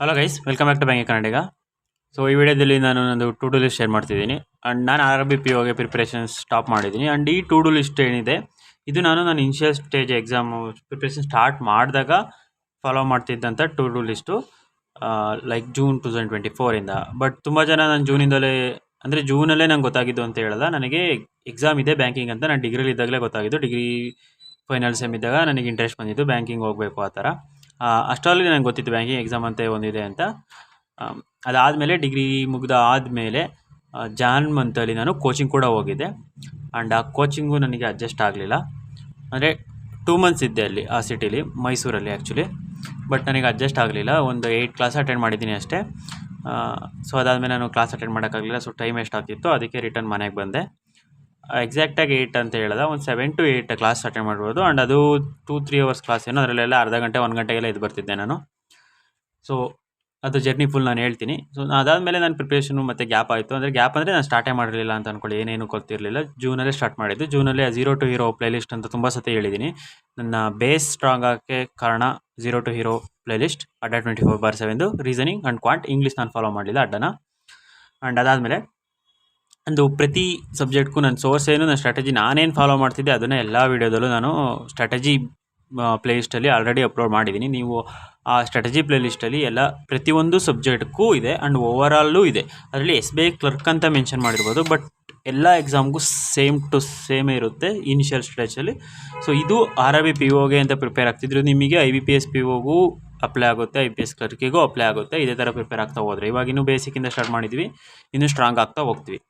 Hello guys, welcome back to banking Kannadiga. So ಈ ವಿಡಿಯೋದಲ್ಲಿ ನಾನು ಒಂದು ಟು ಡೂ ಲಿಸ್ಟ್ ಶೇರ್ ಮಾಡ್ತಿದ್ದೀನಿ. ಆ್ಯಂಡ್ ನಾನು RRB PO ಪ್ರಿಪ್ರೇಷನ್ ಸ್ಟಾಪ್ ಮಾಡಿದ್ದೀನಿ. ಆ್ಯಂಡ್ ಈ ಟು ಡೂ ಲಿಸ್ಟ್ ಏನಿದೆ ಇದು ನಾನು initial stage exam preparation start ಮಾಡಿದಾಗ ಫಾಲೋ ಮಾಡ್ತಿದ್ದಂಥ to do list, like June 2024ಇಂದ. ಬಟ್ ತುಂಬ ಜನ ನಾನು ಜೂನಿಂದಲೇ ಅಂದರೆ ಜೂನಲ್ಲೇ ನಂಗೆ ಗೊತ್ತಾಗಿದ್ದು ಅಂತ ಹೇಳಲ್ಲ. ನನಗೆ ಎಕ್ಸಾಮ್ ಇದೆ ಬ್ಯಾಂಕಿಂಗ್ ಅಂತ ನಾನು ಡಿಗ್ರಿಲಿ ಇದ್ದಾಗಲೇ ಗೊತ್ತಾಗಿದ್ದು. ಡಿಗ್ರಿ ಫೈನಲ್ ಸೆಮ್ ಇದ್ದಾಗ ನನಗೆ ಇಂಟ್ರೆಸ್ಟ್ ಬಂದಿದ್ದು ಬ್ಯಾಂಕಿಂಗ್ ಹೋಗಬೇಕು ಆ ಥರ. ಅಷ್ಟರಲ್ಲಿ ನನಗೆ ಗೊತ್ತಿತ್ತು ಬ್ಯಾಂಕಿಂಗ್ ಎಕ್ಸಾಮ್ ಅಂತ ಒಂದಿದೆ ಅಂತ. ಅದಾದಮೇಲೆ ಡಿಗ್ರಿ ಮುಗಿದ ಆದಮೇಲೆ ಜಾನ್ ಮಂತಲ್ಲಿ ನಾನು ಕೋಚಿಂಗ್ ಕೂಡ ಹೋಗಿದ್ದೆ. ಆ್ಯಂಡ್ ಆ ಕೋಚಿಂಗು ನನಗೆ ಅಡ್ಜಸ್ಟ್ ಆಗಲಿಲ್ಲ. ಅಂದರೆ 2 ಮಂತ್ಸ್ ಇದ್ದೆ ಅಲ್ಲಿ ಆ ಸಿಟಿಲಿ, ಮೈಸೂರಲ್ಲಿ ಆ್ಯಕ್ಚುಲಿ. ಬಟ್ ನನಗೆ ಅಡ್ಜಸ್ಟ್ ಆಗಲಿಲ್ಲ. ಒಂದು 8 ಕ್ಲಾಸ್ ಅಟೆಂಡ್ ಮಾಡಿದ್ದೀನಿ ಅಷ್ಟೇ. ಸೊ ಅದಾದಮೇಲೆ ನಾನು ಕ್ಲಾಸ್ ಅಟೆಂಡ್ ಮಾಡೋಕ್ಕಾಗಲಿಲ್ಲ. ಸೊ ಟೈಮ್ ಎಷ್ಟಾಗ್ತಿತ್ತು, ಅದಕ್ಕೆ ರಿಟರ್ನ್ ಮನೆಗೆ ಬಂದೆ. ಎಕ್ಸಾಕ್ಟಾಗಿ 8 ಅಂತ ಹೇಳೋದ, ಒಂದು 7 to 8 ಕ್ಲಾಸ್ ಅಟೆಂಡ್ ಮಾಡ್ಬೋದು. ಆ್ಯಂಡ್ ಅದು 2-3 ಅವರ್ಸ್ ಕ್ಲಾಸ್ ಏನೋ, ಅದರಲ್ಲೆಲ್ಲ ಅರ್ಧ ಗಂಟೆ 1 ಗಂಟೆಗೆಲ್ಲ ಇದು ಬರ್ತಿದ್ದೆ ನಾನು. ಸೊ ಅದು ಜರ್ನಿ ಫುಲ್ ನಾನು ಹೇಳ್ತೀನಿ. ಸೊ ಅದಾದಮೇಲೆ ನನ್ನ ಪ್ರಿಪ್ರೇಷನು ಮತ್ತು ಗ್ಯಾಪ್ ಆಯಿತು. ಅಂದರೆ ಗ್ಯಾಪ್ ಅಂದರೆ ನಾನು ಸ್ಟಾರ್ಟೇ ಮಾಡಿರಲಿಲ್ಲ ಅಂತ ಅಂದ್ಕೊಳ್ಳಿ, ಏನೇನು ಗೊತ್ತಿರಲಿಲ್ಲ. ಜೂನಲ್ಲೇ ಸ್ಟಾರ್ಟ್ ಮಾಡಿದ್ದು. ಜೂನಲ್ಲೇ ಝೀರೋ ಟು ಹೀರೋ ಪ್ಲೇಲಿಸ್ಟ್ ಅಂತ ತುಂಬ ಸತಿ ಹೇಳಿದ್ದೀನಿ. ನನ್ನ ಬೇಸ್ ಸ್ಟ್ರಾಂಗ್ ಆಗೋಕ್ಕೆ ಕಾರಣ ಝೀರೋ ಟು ಹೀರೋ ಪ್ಲೇಲಿಸ್ಟ್, ಅಡ್ಡ 24/7 ರೀಸನಿಂಗ್ ಆ್ಯಂಡ್ ಕ್ವಾಂಟ್. ಇಂಗ್ಲೀಷ್ ನಾನು ಫಾಲೋ ಮಾಡಲಿಲ್ಲ ಅಡ್ಡನ. ಆ್ಯಂಡ್ ಅದಾದಮೇಲೆ ಒಂದು ಪ್ರತಿ ಸಬ್ಜೆಕ್ಟ್ಗೂ ನನ್ನ ಸೋರ್ಸ್ ಏನು, ನನ್ನ ಸ್ಟ್ರಾಟಜಿ ನಾನೇನು ಫಾಲೋ ಮಾಡ್ತಿದ್ದೆ ಅದನ್ನು ಎಲ್ಲ ವೀಡಿಯೋದಲ್ಲೂ ನಾನು ಸ್ಟ್ರಾಟಜಿ ಪ್ಲೇಲಿಸ್ಟಲ್ಲಿ ಆಲ್ರೆಡಿ ಅಪ್ಲೋಡ್ ಮಾಡಿದ್ದೀನಿ. ನೀವು ಆ ಸ್ಟ್ರಾಟಜಿ ಪ್ಲೇಲಿಸ್ಟಲ್ಲಿ ಎಲ್ಲ ಪ್ರತಿಯೊಂದು ಸಬ್ಜೆಕ್ಟ್ಗೂ ಇದೆ. ಆ್ಯಂಡ್ ಓವರಾಲು ಇದೆ. ಅದರಲ್ಲಿ SBI ಕ್ಲರ್ಕ್ ಅಂತ ಮೆನ್ಷನ್ ಮಾಡಿರ್ಬೋದು, ಬಟ್ ಎಲ್ಲ ಎಕ್ಸಾಮ್ಗೂ ಸೇಮ್ ಟು ಸೇಮೇ ಇರುತ್ತೆ ಇನಿಷಿಯಲ್ ಸ್ಟೇಜಲ್ಲಿ. ಸೊ ಇದು RRB POಗೆ ಅಂತ ಪ್ರಿಪೇರ್ ಆಗ್ತಿದ್ರು. ನಿಮಗೆ IBPS POಗೂ ಅಪ್ಲೈ ಆಗುತ್ತೆ, IPS ಕ್ಲರ್ಕಿಗೂ ಅಪ್ಲೈ ಆಗುತ್ತೆ. ಇದೇ ಥರ ಪ್ರಿಪೇರ್ ಆಗ್ತಾ ಹೋದರೆ, ಇವಾಗ ಇನ್ನೂ ಬೇಸಿಕ್ಕಿಂದ ಸ್ಟಾರ್ಟ್ ಮಾಡಿದ್ವಿ, ಇನ್ನೂ ಸ್ಟ್ರಾಂಗ್ ಆಗ್ತಾ ಹೋಗ್ತೀವಿ.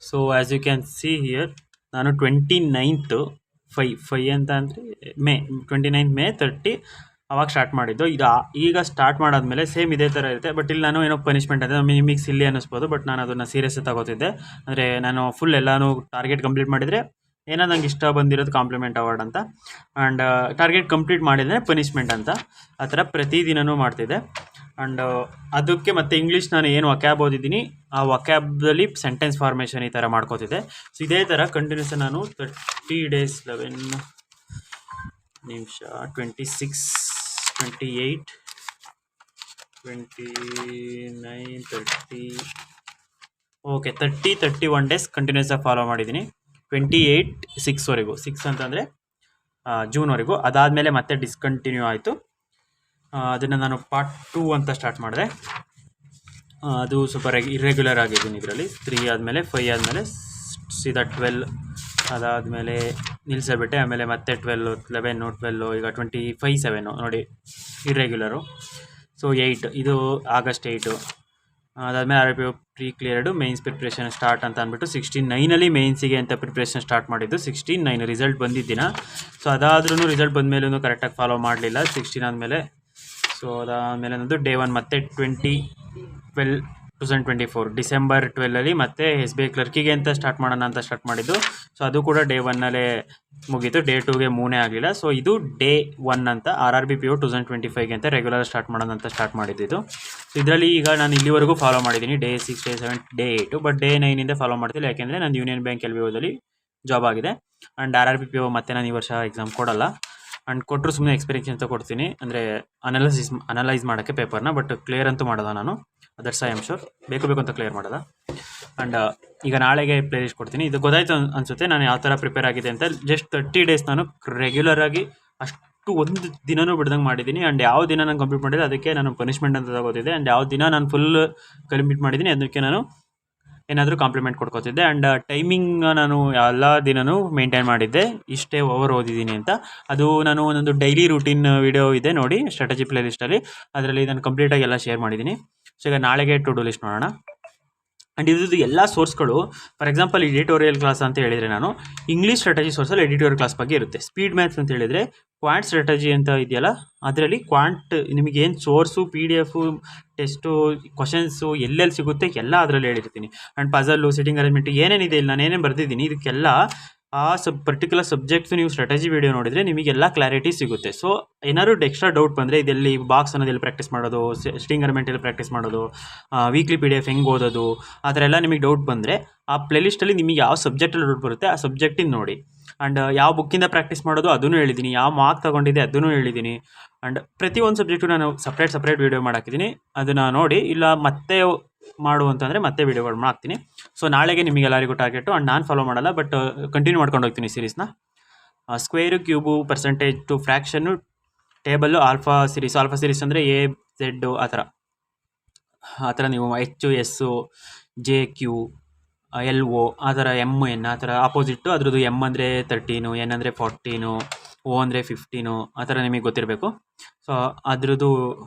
So as you can see here, ನಾನು 29th ಅಂತ ಅಂದರೆ ಮೇ 29th May 30 ಅವಾಗ ಸ್ಟಾರ್ಟ್ ಮಾಡಿದ್ದು. ಈಗ ಸ್ಟಾರ್ಟ್ ಮಾಡಾದ್ಮೇಲೆ ಸೇಮ್ ಇದೇ ಥರ ಇರುತ್ತೆ. ಬಟ್ ಇಲ್ಲಿ ನಾನು ಏನೋ ಪನಿಷ್ಮೆಂಟ್ ಅಂದರೆ ನಿಮಗೆ ಸಿಲ್ಲಿ ಅನ್ನಿಸ್ಬೋದು, ಬಟ್ ನಾನು ಅದನ್ನು ಸೀರಿಯಸ್ ತಗೋತಿದ್ದೆ. ಅಂದರೆ ನಾನು ಫುಲ್ ಎಲ್ಲನೂ ಟಾರ್ಗೆಟ್ ಕಂಪ್ಲೀಟ್ ಮಾಡಿದರೆ ಏನೋ ನಂಗೆ ಇಷ್ಟ ಬಂದಿರೋದು ಕಾಂಪ್ಲಿಮೆಂಟ್ ಅವಾರ್ಡ್ ಅಂತ. ಆ್ಯಂಡ್ ಟಾರ್ಗೆಟ್ ಕಂಪ್ಲೀಟ್ ಮಾಡಿದರೆ ಪನಿಷ್ಮೆಂಟ್ ಅಂತ. ಆ ಥರ ಪ್ರತಿದಿನವೂ ಮಾಡ್ತಿದ್ದೆ. ಆ್ಯಂಡ್ ಅದಕ್ಕೆ ಮತ್ತು ಇಂಗ್ಲೀಷ್ ನಾನು ಏನು ವಕ್ಯಾಬ್ ಓದಿದ್ದೀನಿ ಆ ವಕ್ಯಾಬ್ದಲ್ಲಿ ಸೆಂಟೆನ್ಸ್ ಫಾರ್ಮೇಷನ್ ಈ ಥರ ಮಾಡ್ಕೋತಿದ್ದೆ. ಸೊ ಇದೇ ಥರ ಕಂಟಿನ್ಯೂಸ್ ನಾನು 30 days 11 ನಿಮಿಷ 26 28 29 30 ಓಕೆ 31 days ಕಂಟಿನ್ಯೂಸ್ ಆಗಿ ಫಾಲೋ ಮಾಡಿದ್ದೀನಿ. 28/6ವರೆಗೂ, 6 ಅಂತಂದರೆ ಜೂನ್ವರೆಗೂ. ಅದಾದಮೇಲೆ ಮತ್ತೆ ಡಿಸ್ಕಂಟಿನ್ಯೂ ಆಯಿತು. ಅದನ್ನು ನಾನು ಪಾರ್ಟ್ 2 ಅಂತ ಸ್ಟಾರ್ಟ್ ಮಾಡಿದೆ. ಅದು ಸ್ವಲ್ಪ ಇರ್ರೆಗ್ಯುಲರ್ ಆಗಿದ್ದೀನಿ ಇದರಲ್ಲಿ. 3 ಆದಮೇಲೆ 5 ಆದಮೇಲೆ ಸೀದಾ 12, ಅದಾದಮೇಲೆ ನಿಲ್ಲಿಸಬಿಟ್ಟೆ. ಆಮೇಲೆ ಮತ್ತೆ 12, 11, 12, ಈಗ 25, 7 ನೋಡಿ ಇರ್ರೆಗ್ಯುಲರು. ಸೊ 8 ಇದು ಆಗಸ್ಟ್ 8. ಅದಾದಮೇಲೆ RRB pre cleared, mains preparation start ಅಂತ ಅಂದ್ಬಿಟ್ಟು 16/9 ಮೇನ್ಸಿಗೆ ಅಂತ ಪ್ರಿಪ್ರೇಷನ್ ಸ್ಟಾರ್ಟ್ ಮಾಡಿದ್ದು. 16/9 ರಿಸಲ್ಟ್ ಬಂದಿದ್ದಿನ. ಸೊ ಅದಾದ್ರೂ ರಿಸಲ್ಟ್ ಬಂದಮೇಲೂ ಕರೆಕ್ಟಾಗಿ ಫಾಲೋ ಮಾಡಲಿಲ್ಲ 16 ಆದಮೇಲೆ. ಸೊ ಅದಾದಮೇಲೆ ನಂದು ಡೇ 1 ಮತ್ತೆ 20/12/2024 ಡಿಸೆಂಬರ್ 12 ಮತ್ತೆ SBI ಕ್ಲರ್ಕಿಗೆ ಅಂತ ಸ್ಟಾರ್ಟ್ ಮಾಡೋಣ ಅಂತ ಸ್ಟಾರ್ಟ್ ಮಾಡಿದ್ದು. ಸೊ ಅದು ಕೂಡ ಡೇ 1 ಮುಗೀತು. ಡೇ 2ಗೆ ಮೂನೇ ಆಗಲಿಲ್ಲ. ಸೊ ಇದು ಡೇ 1 ಅಂತ RRB PO 2025 ಅಂತ ರೆಗ್ಯುಲರ್ ಸ್ಟಾರ್ಟ್ ಮಾಡೋಣ ಅಂತ ಸ್ಟಾರ್ಟ್ ಮಾಡಿದ್ದು. ಸೊ ಇದರಲ್ಲಿ ಈಗ ನಾನು ಇಲ್ಲಿವರೆಗೂ ಫಾಲೋ ಮಾಡಿದ್ದೀನಿ, day 6, day 7, day 8. But day 9ಇಂದ ಫಾಲೋ ಮಾಡ್ತಿಲ್ಲ, ಯಾಕೆಂದರೆ ನಾನು ಯೂನಿಯನ್ ಬ್ಯಾಂಕ್ LBOದಲ್ಲಿ ಜಾಬ್ ಆಗಿದೆ. ಆ್ಯಂಡ್ RRB PO ಮತ್ತೆ ನಾನು ಈ ವರ್ಷ ಎಕ್ಸಾಮ್ ಕೊಡಲ್ಲ. ಆ್ಯಂಡ್ ಕೊಟ್ಟರು ಸುಮ್ಮನೆ ಎಕ್ಸ್ಪೀರಿಯನ್ಸ್ ಅಂತ ಕೊಡ್ತೀನಿ, ಅಂದರೆ ಅನಲೈಸ್ ಮಾಡೋಕ್ಕೆ ಪೇಪರ್ನ. ಬಟ್ ಕ್ಲಿಯರ್ ಅಂತೂ ಮಾಡೋದ ನಾನು, ದಟ್ಸ್ ಐ ಆಮ್ ಶೋರ್. ಬೇಕು ಅಂತ ಕ್ಲಿಯರ್ ಮಾಡೋದ. ಆ್ಯಂಡ್ ಈಗ ನಾಳೆಗೆ ಪ್ಲೇಲಿಸ್ಟ್ ಕೊಡ್ತೀನಿ. ಇದು ಗೊತ್ತಾಯ್ತು ಅನಿಸುತ್ತೆ ನಾನು ಯಾವ ಥರ ಪ್ರಿಪೇರ್ ಆಗಿದೆ ಅಂತ. ಜಸ್ಟ್ 30 days ನಾನು ರೆಗ್ಯುಲರಾಗಿ ಅಷ್ಟು ಒಂದು ದಿನವೂ ಬಿಡ್ದಂಗೆ ಮಾಡಿದ್ದೀನಿ. ಆ್ಯಂಡ್ ಯಾವ ದಿನ ನಾನು ಕಂಪ್ಲೀಟ್ ಮಾಡಿದೆ ಅದಕ್ಕೆ ನಾನು ಪನಿಷ್ಮೆಂಟ್ ಅಂತ ತಗೋತಿದ್ದೆ. ಆ್ಯಂಡ್ ಯಾವ ದಿನ ನಾನು ಫುಲ್ ಕಂಪ್ಲೀಟ್ ಮಾಡಿದ್ದೀನಿ ಅದಕ್ಕೆ ನಾನು ಏನಾದರೂ ಕಾಂಪ್ಲಿಮೆಂಟ್ ಕೊಡ್ಕೋತಿದ್ದೆ. ಆ್ಯಂಡ್ ಟೈಮಿಂಗ್ ನಾನು ಎಲ್ಲ ದಿನವೂ ಮೇಂಟೈನ್ ಮಾಡಿದ್ದೆ, ಇಷ್ಟೇ ಓವರ್ ಓದಿದ್ದೀನಿ ಅಂತ. ಅದು ನಾನು ಒಂದೊಂದು ಡೈಲಿ ರೂಟೀನ್ ವಿಡಿಯೋ ಇದೆ ನೋಡಿ ಸ್ಟ್ರಾಟಜಿ ಪ್ಲೇಲಿಸ್ಟಲ್ಲಿ, ಅದರಲ್ಲಿ ನಾನು ಕಂಪ್ಲೀಟಾಗಿ ಎಲ್ಲ ಶೇರ್ ಮಾಡಿದ್ದೀನಿ. ಸೊ ಈಗ ನಾಳೆಗೆ ಟು ಡೂ ಲಿಸ್ಟ್ ನೋಡೋಣ. ಆ್ಯಂಡ್ ಇದು ಎಲ್ಲ ಸೋರ್ಸ್ಗಳು, ಫಾರ್ ಎಕ್ಸಾಂಪಲ್ ಎಡಿಟೋರಿಯಲ್ ಕ್ಲಾಸ್ ಅಂತ ಹೇಳಿದರೆ ನಾನು ಇಂಗ್ಲೀಷ್ ಸ್ಟ್ರಾಟಜಿ ಸೋರ್ಸಲ್ಲಿ ಎಡಿಟೋರಿಯಲ್ ಕ್ಲಾಸ್ ಬಗ್ಗೆ ಇರುತ್ತೆ. ಸ್ಪೀಡ್ ಮ್ಯಾಥ್ಸ್ ಅಂತ ಹೇಳಿದರೆ ಕ್ವಾಂಟ್ ಸ್ಟ್ರಾಟಜಿ ಅಂತ ಇದೆಯಲ್ಲ, ಅದರಲ್ಲಿ ಕ್ವಾಂಟ್ ನಿಮಗೇನು ಸೋರ್ಸು, PDF, ಟೆಸ್ಟು, ಕ್ವಶನ್ಸು ಎಲ್ಲೆಲ್ಲಿ ಸಿಗುತ್ತೆ ಎಲ್ಲ ಅದರಲ್ಲಿ ಹೇಳಿರ್ತೀನಿ. ಆ್ಯಂಡ್ ಪಜಲ್ಲು, ಸಿಟ್ಟಿಂಗ್ ಅರೇಂಜ್ಮೆಂಟ್ ಏನೇನಿದೆ ಇಲ್ಲಿ ನಾನು ಏನೇನು ಬರೆದಿದ್ದೀನಿ ಇದಕ್ಕೆಲ್ಲ ಆ ಪರ್ಟಿಕ್ಯುಲರ್ ಸಬ್ಜೆಕ್ಟ್ಸ್ ನೀವು ಸ್ಟ್ರಾಟಜಿ ವೀಡಿಯೋ ನೋಡಿದರೆ ನಿಮಗೆಲ್ಲ ಕ್ಲಾರಿಟಿ ಸಿಗುತ್ತೆ. ಸೊ ಏನಾದ್ರು ಎಕ್ಸ್ಟ್ರಾ ಡೌಟ್ ಬಂದರೆ ಇದೆಲ್ಲಿ ಬಾಕ್ಸ್ ಅನ್ನೋದೆಲ್ಲಿ ಪ್ರಾಕ್ಟೀಸ್ ಮಾಡೋದು, ಸ್ಟಿಂಗ್ ಅರ್ಮೆಂಟ್ ಎಲ್ಲಿ ಪ್ರಾಕ್ಟೀಸ್ ಮಾಡೋದು, ವೀಕ್ಲಿ PDF ಹೆಂಗೆ ಓದೋದು, ಆ ಥರ ಎಲ್ಲ ನಿಮಗೆ ಡೌಟ್ ಬಂದರೆ ಆ ಪ್ಲೇಲಿಸ್ಟಲ್ಲಿ ನಿಮಗೆ ಯಾವ ಸಬ್ಜೆಕ್ಟಲ್ಲಿ ಡೌಟ್ ಬರುತ್ತೆ ಆ ಸಬ್ಜೆಕ್ಟಿಂದ ನೋಡಿ. ಆ್ಯಂಡ್ ಯಾವ ಬುಕ್ಕಿಂದ ಪ್ರಾಕ್ಟೀಸ್ ಮಾಡೋದು ಅದನ್ನು ಹೇಳಿದ್ದೀನಿ, ಯಾವ ಮಾರ್ಕ್ ತೊಗೊಂಡಿದೆ ಅದನ್ನು ಹೇಳಿದ್ದೀನಿ. ಆ್ಯಂಡ್ ಪ್ರತಿಯೊಂದು ಸಬ್ಜೆಕ್ಟು ನಾನು ಸಪ್ರೇಟ್ ವೀಡಿಯೋ ಮಾಡಾಕಿದ್ದೀನಿ. ಅದನ್ನು ನೋಡಿ, ಇಲ್ಲ ಮತ್ತೆ ಮಾಡು ಅಂತಂದರೆ ಮತ್ತೆ ವೀಡಿಯೋಗಳು ಮಾಡ್ತೀನಿ. ಸೊ ನಾಳೆಗೆ ನಿಮಗೆಲ್ಲರಿಗೂ ಟಾರ್ಗೆಟು. ಆ್ಯಂಡ್ ನಾನು ಫಾಲೋ ಮಾಡಲ್ಲ, ಬಟ್ ಕಂಟಿನ್ಯೂ ಮಾಡ್ಕೊಂಡು ಹೋಗ್ತೀನಿ ಸೀರೀಸ್ನ. Square, cube, percentage to fraction, table, alpha series ಅಂದರೆ AZ ಆ ಥರ ನೀವು HS, JQ, LO ಆ ಥರ MN ಆ ಥರ ಆಪೋಸಿಟ್ಟು ಅದ್ರದ್ದು. M ಅಂದರೆ 13, N ಅಂದರೆ 14, O ಅಂದರೆ 15 ಆ ಥರ ನಿಮಗೆ ಗೊತ್ತಿರಬೇಕು. ಸೊ ಅದ್ರದ್ದು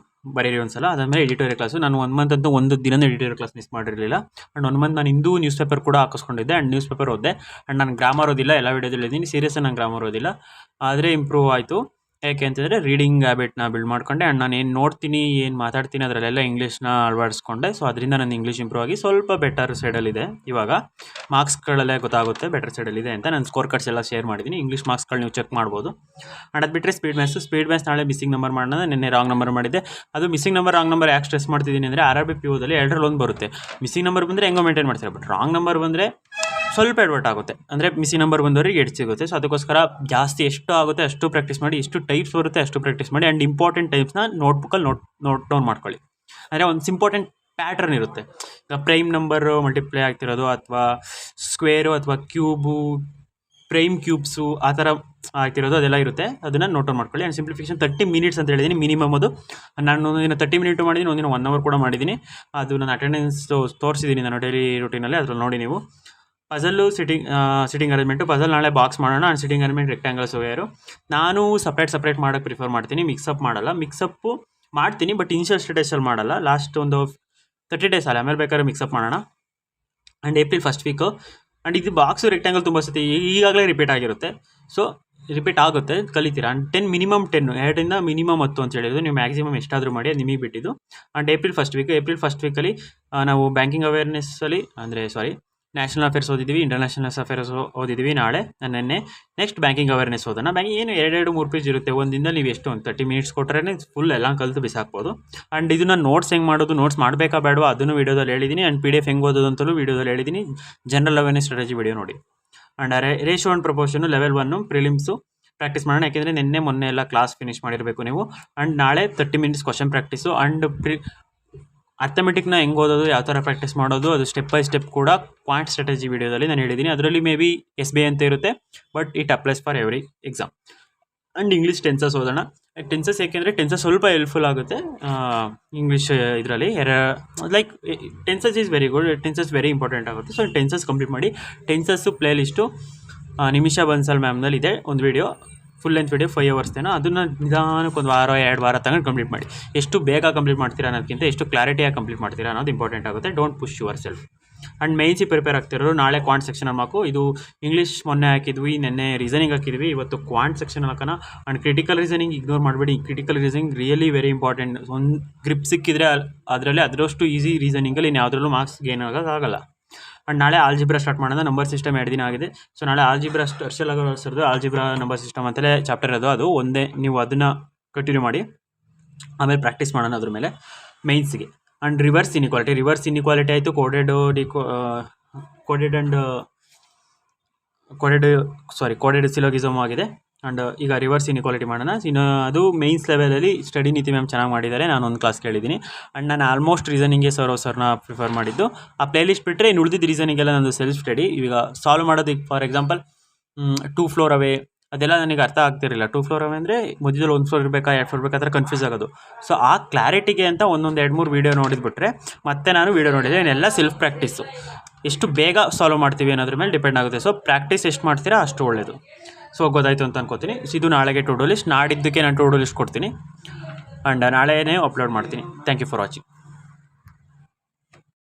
ಬರೀರಿ ಒಂದ್ಸಲ. ಅದಾದಮೇಲೆ ಎಡಿಟೋರಿಯಲ್ ಕ್ಲಾಸು. ನಾನು 1 ಮಂತ್ ಅಂತೂ ಒಂದು ದಿನದ ಎಡಿಟೋರಿಯಲ್ ಕ್ಲಾಸ್ ಮಿಸ್ ಮಾಡಿರಲಿಲ್ಲ. ಆ್ಯಂಡ್ 1 ಮಂತ್ ನಾನು ಹಿಂದೂ ನ್ಯೂಸ್ ಪೇಪರ್ ಕೂಡ ಹಾಕಿಸ್ಕೊಂಡಿದ್ದೆ. ಆ್ಯಂಡ್ ನ್ಯೂಸ್ ಪೇಪರ್ ಓದಿದೆ. ಆ್ಯಂಡ್ ನಾನು ಗ್ರಾಮರ್ ಓದಿಲ್ಲ, ಎಲ್ಲ ವೀಡಿಯೋದಲ್ಲಿ ಇದ್ದೀನಿ. ಸೀರಿಯಸ್ಸಾಗಿ ನಾನು ಗ್ರಾಮರ್ ಓದಿಲ್ಲ, ಆದರೆ ಇಂಪ್ರೂವ್ ಆಯಿತು. ಯಾಕೆ ಅಂತಂದರೆ ರೀಡಿಂಗ್ ಹ್ಯಾಬಿಟ್ನ ಬಿಲ್ಡ್ ಮಾಡ್ಕೊಂಡೆ. ಆ್ಯಂಡ್ ನಾನು ಏನು ನೋಡ್ತೀನಿ, ಏನು ಮಾತಾಡ್ತೀನಿ ಅದರಲ್ಲೆಲ್ಲ ಇಂಗ್ಲೀಷ್ನ ಅಳವಡಿಸ್ಕೊಂಡೆ. ಸೊ ಅದರಿಂದ ನನ್ನ ಇಂಗ್ಲೀಷ್ ಇಂಪ್ರೂವ್ ಆಗಿ ಸ್ವಲ್ಪ ಬೆಟರ್ ಸೈಡಲ್ಲಿದೆ. ಇವಾಗ ಮಾರ್ಕ್ಸ್ಗಳಲ್ಲೇ ಗೊತ್ತಾಗುತ್ತೆ ಬೆಟರ್ ಸೈಡಲ್ಲಿದೆ ಅಂತ. ನಾನು ಸ್ಕೋರ್ ಕಾರ್ಡ್ಸ್ ಎಲ್ಲ ಶೇರ್ ಮಾಡಿದ್ದೀನಿ. ಇಂಗ್ಲೀಷ್ ಮಾರ್ಕ್ಸ್ಗಳು ನೀವು ಚೆಕ್ ಮಾಡ್ಬೋದು. ಆ್ಯಂಡ್ ಅದು ಬಿಟ್ಟರೆ ಸ್ಪೀಡ್ ಮ್ಯಾಥ್ಸ್ ನಾಳೆ ಮಿಸ್ಸಿಂಗ್ ನಂಬರ್ ಮಾಡೋಣ. ನಿನ್ನೆ ರಾಂಗ್ ನಂಬರ್ ಮಾಡಿದ್ದೆ. ಅದು ಮಿಸ್ಸಿಂಗ್ ನಂಬರ್ ಯಾಕೆ ಸ್ಟ್ರೆಸ್ ಮಾಡ್ತಿದ್ದೀನಿ ಅಂದರೆ RRB POದಲ್ಲಿ 2ರಲ್ಲಿ 1 ಬರುತ್ತೆ. ಮಿಸ್ಸಿಂಗ್ ನಂಬರ್ ಬಂದರೆ ಹೆಂಗೋ ಮೇಂಟೈನ್ ಮಾಡ್ತಾರೆ, ಬಟ್ ರಾಂಗ್ ನಂಬರ್ ಬಂದರೆ ಸ್ವಲ್ಪ ಎಡ್ವರ್ಟ್ ಆಗುತ್ತೆ. ಅಂದರೆ ಮಿಸ್ಸಿಂಗ್ ನಂಬರ್ ಬಂದವರಿಗೆ 8 ಸಿಗುತ್ತೆ. ಸೊ ಅದಕ್ಕೋಸ್ಕರ ಜಾಸ್ತಿ ಎಷ್ಟು ಆಗುತ್ತೆ ಅಷ್ಟು ಪ್ರಾಕ್ಟೀಸ್ ಮಾಡಿ, ಎಷ್ಟು ಟೈಪ್ಸ್ ಬರುತ್ತೆ ಅಷ್ಟು ಪ್ರಾಕ್ಟೀಸ್ ಮಾಡಿ. ಆ್ಯಂಡ್ ಇಂಪಾರ್ಟೆಂಟ್ ಟೈಪ್ಸ್ನ ನೋಟ್ಬುಕ್ಕಲ್ಲಿ ನೋಟ್ ಡೌನ್ ಮಾಡ್ಕೊಳ್ಳಿ. ಅಂದರೆ ಒಂದು ಇಂಪಾರ್ಟೆಂಟ್ ಪ್ಯಾಟ್ರನ್ ಇರುತ್ತೆ. ಈಗ ಪ್ರೈಮ್ ನಂಬರು ಮಲ್ಟಿಪ್ಲೈ ಆಗ್ತಿರೋದು, ಅಥವಾ ಸ್ಕ್ವೇರು, ಅಥವಾ ಕ್ಯೂಬು, ಪ್ರೈಮ್ ಕ್ಯೂಬ್ಸು ಆ ಥರ ಆಗ್ತಿರೋದು ಅದೆಲ್ಲ ಇರುತ್ತೆ. ಅದನ್ನು ನೋಟ್ ಡೌನ್ ಮಾಡ್ಕೊಳ್ಳಿ. ಆ್ಯಂಡ್ ಸಿಂಪ್ಲಿಫಿಕೇಷನ್ 30 ಮಿನಿಟ್ಸ್ ಅಂತ ಹೇಳಿದ್ದೀನಿ ಮಿನಿಮಮ್. ಅದು ನಾನು ಒಂದಿನ 30 ಮಿನಿಟ್ ಮಾಡಿದ್ದೀನಿ, ಒಂದಿನ 1 ಅವರ್ ಕೂಡ ಮಾಡಿದ್ದೀನಿ. ಅದು ನಾನು ಅಟೆಂಡೆನ್ಸ್ ತೋರಿಸಿದ್ದೀನಿ ನಾನು ಡೈಲಿ ರೂಟೀನಲ್ಲಿ, ಅದ್ರಲ್ಲಿ ನೋಡಿ ನೀವು. Puzzle, sitting arrangement. ಪಜಲ್ ನಾಳೆ ಬಾಕ್ಸ್ ಮಾಡೋಣ. ಆ್ಯಂಡ್ ಸಿಟ್ಟಿಂಗ್ ಅರೇಂಜ್ಮೆಂಟ್ ರೆಕ್ಟ್ಯಾಂಗಲ್ಸ್ ಹೋಗ್ಯಾರು. ನಾನು ಸಪ್ರೇಟ್ ಮಾಡೋಕ್ಕೆ ಪ್ರಿಫರ್ ಮಾಡ್ತೀನಿ, ಮಿಕ್ಸಪ್ ಮಾಡಲ್ಲ. ಮಿಕ್ಸಪ್ಪು ಮಾಡ್ತೀನಿ, ಬಟ್ ಇನಿಷಿಯಲ್ ಸ್ಟೇಟಸಲ್ಲಿ ಮಾಡಲ್ಲ. ಲಾಸ್ಟ್ ಒಂದು 30 ಡೇಸ್ ಅಲ್ಲ, ಆಮೇಲೆ ಬೇಕಾದ್ರೆ ಮಿಕ್ಸಪ್ ಮಾಡೋಣ. And April first week. And ಇದು ಬಾಕ್ಸು ರೆಕ್ಟ್ಯಾಂಗಲ್ ತುಂಬ ಸತಿ ಈಗಾಗಲೇ ರಿಪೀಟ್ ಆಗಿರುತ್ತೆ. ಸೊ ರಿಪೀಟ್ ಆಗುತ್ತೆ, ಕಲಿತೀರಾ. ಆ್ಯಂಡ್ 10 ಮಿನಿಮಮ್ 10, 2ರಿಂದ ಮಿನಿಮಮ್ 10 ಅಂತ ಹೇಳಿದ್ರು. ನೀವು ಮ್ಯಾಕ್ಸಿಮಮ್ ಎಷ್ಟಾದರೂ ಮಾಡಿ, ಅದು ನಿಮಗೆ ಬಿಟ್ಟಿದ್ದು. ಆ್ಯಂಡ್ ಏಪ್ರಿಲ್ ಫಸ್ಟ್ ವೀಕಲ್ಲಿ ನಾವು ಬ್ಯಾಂಕಿಂಗ್ ಅವೇರ್ನೆಸ್ಸಲ್ಲಿ ನ್ಯಾಷನಲ್ ಅಫೇರ್ಸ್ ಓದಿದ್ದೀವಿ, ಇಂಟರ್ನ್ಯಾಷನಲ್ ಅಫೇರ್ಸ್ ಓದಿದ್ದೀವಿ. ನಾಳೆ ನೆನ್ನೆ ನೆಕ್ಸ್ಟ್ ಬ್ಯಾಂಕಿಂಗ್ ಅವೇರ್ನೆಸ್ ಓದೋಣ. ಏನು 2-3 ಪೇಜ್ ಇರುತ್ತೆ. ಒಂದಿನ ನೀವು ಎಷ್ಟು ಒಂದು 30 ಮಿನಿಟ್ಸ್ ಕೊಟ್ಟರೆ ಫುಲ್ ಎಲ್ಲ ಕಲಿತು ಬಿಸಾಕ್ಬೋದು. ಆ್ಯಂಡ್ ಇದನ್ನು ನೋಟ್ಸ್ ಹೆಂಗೆ ಮಾಡೋದು, ನೋಟ್ಸ್ ಮಾಡಬೇಕಾ ಬೇಡವಾ ಅದನ್ನು ವೀಡಿಯೋದಲ್ಲಿ ಹೇಳಿದ್ದೀನಿ. ಆ್ಯಂಡ್ PDF ಹೆಂಗೆ ಓದೋದು ಅಂತಲೂ ವೀಡಿಯೋದಲ್ಲಿ ಹೇಳಿದ್ದೀನಿ. ಜನರಲ್ ಅವೇರ್ನೆಸ್ ಸ್ಟ್ರಾಟಜಿ ವೀಡಿಯೋ ನೋಡಿ. And ratio and proportion level 1 prelims practice ಮಾಡೋಣ. ಯಾಕೆಂದರೆ ಮೊನ್ನೆ ಎಲ್ಲ ಕ್ಲಾಸ್ ಫಿನಿಷ್ ಮಾಡಿರಬೇಕು ನೀವು. ಆ್ಯಂಡ್ ನಾಳೆ 30 ಮಿನಿಟ್ಸ್ ಕ್ವಶನ್ ಪ್ರಾಕ್ಟೀಸು. ಆ್ಯಂಡ್ ಅರ್ಥಮೆಟಿಕ್ನ ಹೆಂಗೆ ಓದೋದು, ಯಾವ ಥರ ಪ್ರಾಕ್ಟೀಸ್ ಮಾಡೋದು, ಅದು ಸ್ಟೆಪ್ ಬೈ ಸ್ಟೆಪ್ ಕೂಡ ಪಾಯಿಂಟ್ ಸ್ಟ್ರಾಟಜಿ ವೀಡಿಯೋದಲ್ಲಿ ನಾನು ಹೇಳಿದ್ದೀನಿ. ಅದರಲ್ಲಿ ಮೇ ಬಿ SBI ಅಂತ ಇರುತ್ತೆ, but it applies for every exam. And English tenses ಓದೋಣ. ಟೆನ್ಸಸ್ ಏಕೆಂದರೆ ಟೆನ್ಸಸ್ ಸ್ವಲ್ಪ ಹೆಲ್ಪ್ಫುಲ್ ಆಗುತ್ತೆ ಇಂಗ್ಲೀಷ್ ಇದರಲ್ಲಿ. Like tenses is very good, tenses very important ಆಗುತ್ತೆ. ಸೊ ಟೆನ್ಸಸ್ ಕಂಪ್ಲೀಟ್ ಮಾಡಿ. ಟೆನ್ಸಸ್ಸು ಪ್ಲೇ ಲಿಸ್ಟು ನಿಮಿಷಾ ಬನ್ಸಲ್ ಮ್ಯಾಮ್ನಲ್ಲಿ ಇದೆ ಒಂದು video, full length video 5 hours ಏನೋ. ಅದನ್ನು ನಿಧಾನಕ್ಕೆ 1 ವಾರ 2 ವಾರ ತಗೊಂಡು ಕಂಪ್ಲೀಟ್ ಮಾಡಿ. ಎಷ್ಟು ಬೇಗ ಕಂಪ್ಲೀಟ್ ಮಾಡ್ತೀರಾ ಅನ್ನೋದಕ್ಕಿಂತ ಎಷ್ಟು ಕ್ಲಾರಿಟಿಯಾಗಿ ಕಂಪ್ಲೀಟ್ ಮಾಡ್ತೀರಾ ಅನ್ನೋದು ಇಂಪಾರ್ಟೆಂಟ್ ಆಗುತ್ತೆ. Don't push yourself. And ಮೇನ್ಸಿ ಪ್ರಿಪೇರ್ ಆಗ್ತಿರೋರು ನಾಳೆ ಕ್ವಾಂಟ್ ಸೆಕ್ಷನ್ ಹಾಕು. ಇದು ಇಂಗ್ಲೀಷ್ ಮೊನ್ನೆ ಹಾಕಿದ್ವಿ, ನೆನ್ನೆ ರೀಸನಿಂಗ್ ಹಾಕಿದ್ವಿ, ಇವತ್ತು ಕ್ವಾಂಟ್ ಸೆಕ್ಷನ್ ಹಾಕೋಣ. ಆ್ಯಂಡ್ ಕ್ರಿಟಿಕಲ್ ರೀಸನಿಂಗ್ ಇಗ್ನೋರ್ ಮಾಡಬೇಡಿ. Critical reasoning really very important. ಒಂದು ಗ್ರಿಪ್ ಸಿಕ್ಕಿದ್ರೆ ಅದರಲ್ಲಿ ಅದರಷ್ಟು ಈಸಿ ರೀಸನಿಂಗಲ್ಲಿ ಇನ್ನು ಯಾವುದ್ರಲ್ಲೂ ಮಾರ್ಕ್ಸ್ ಗೇನ್ ಆಗೋಕ್ಕಾಗಲ್ಲ. ಆ್ಯಂಡ್ ನಾಳೆ ಆಲ್ಜಿಬ್ರಾ ಸ್ಟಾರ್ಟ್ ಮಾಡೋಣ. ನಂಬರ್ ಸಿಸ್ಟಮ್ 2 ದಿನ ಆಗಿದೆ. ಸೊ ನಾಳೆ ಆಲ್ಜಿಬ್ರಾ ಸರ್ದು ಆಲ್ಜಿಬ್ರಾ ನಂಬರ್ ಸಿಸ್ಟಮ್ ಅಂತಲೇ ಚಾಪ್ಟರ್ ಇರೋದು, ಅದು ಒಂದೇ. ನೀವು ಅದನ್ನು ಕಂಟಿನ್ಯೂ ಮಾಡಿ, ಆಮೇಲೆ ಪ್ರಾಕ್ಟೀಸ್ ಮಾಡೋಣ ಅದ್ರ ಮೇಲೆ ಮೈನ್ಸ್ಗೆ. ಆ್ಯಂಡ್ ರಿವರ್ಸ್ ಇನ್ಇಕ್ವಾಲಿಟಿ ಆಯಿತು. ಕೋಡೆಡ್ ಸಿಲೋಗಿಸಮ್ ಆಗಿದೆ. ಆ್ಯಂಡ್ ಈಗ ರಿವರ್ಸ್ ಇನ್ಇಕ್ವಾಲಿಟಿ ಮಾಡೋಣ. ಅದು ಮೈನ್ಸ್ ಲೆವೆಲಲ್ಲಿ ಸ್ಟಡಿ ನೀತಿ ಮ್ಯಾಮ್ ಚೆನ್ನಾಗಿ ಮಾಡಿದ್ದಾರೆ. ನಾನು ಒಂದು ಕ್ಲಾಸ್ ಕೇಳಿದ್ದೀನಿ. ಆ್ಯಂಡ್ ನಾನು ಆಲ್ಮೋಸ್ಟ್ ರೀಸನಿಂಗ್ಗೆ ಸರ್ನ ಪ್ರಿಫರ್ ಮಾಡಿದ್ದು. ಆ ಪ್ಲೇಲಿಸ್ಟ್ ಬಿಟ್ಟರೆ ಇನ್ನು ಉಳಿದಿದ್ದು ರೀಸನಿಂಗೆಲ್ಲ ನಂದು ಸೆಲ್ಫ್ ಸ್ಟಡಿ. ಈಗ ಸಾಲ್ವ್ ಮಾಡೋದಕ್ಕೆ ಫಾರ್ ಎಕ್ಸಾಂಪಲ್ 2 ಫ್ಲೋರ್ ಅವೇ ಅದೆಲ್ಲ ನನಗೆ ಅರ್ಥ ಆಗ್ತಿರಲಿಲ್ಲ. 2 ಫ್ಲೋರ್ ಅವೇ ಅಂದರೆ ಮಧ್ಯದಲ್ಲಿ 1 ಫ್ಲೋರ್ ಇರಬೇಕಾ 2 ಫ್ಲೋರ್ ಬೇಕಾ ಆ ಥರ ಕನ್ಫ್ಯೂಸ್ ಆಗೋದು. ಸೊ ಆ ಕ್ಲಾರಿಟಿಗೆ ಅಂತ 2-3 ವೀಡಿಯೋ ನೋಡಿದ್ಬಿಟ್ರೆ ಮತ್ತೆ ನಾನು ವೀಡಿಯೋ ನೋಡಿದೆ. ಇನ್ನೆಲ್ಲ ಸೆಲ್ಫ್ ಪ್ರಾಕ್ಟೀಸು. ಎಷ್ಟು ಬೇಗ ಸಾಲ್ವ್ ಮಾಡ್ತೀವಿ ಅನ್ನೋದ್ರ ಮೇಲೆ ಡಿಪೆಂಡ್ ಆಗುತ್ತೆ. ಸೊ ಪ್ರಾಕ್ಟೀಸ್ ಎಷ್ಟು ಮಾಡ್ತೀರಾ ಅಷ್ಟು ಒಳ್ಳೆಯದು. ಸೊ ಗೊತ್ತಾಯಿತು ಅಂತ ಅನ್ಕೋತೀನಿ. ಇದು ನಾಳೆಗೆ ಟು ಡೂ ಲಿಸ್ಟ್. ನಾಡಿದ್ದಕ್ಕೆ ನಾನು ಟು ಡೂ ಲಿಸ್ಟ್ ಕೊಡ್ತೀನಿ. ಆ್ಯಂಡ್ ನಾಳೆನೇ ಅಪ್ಲೋಡ್ ಮಾಡ್ತೀನಿ. Thank you for watching.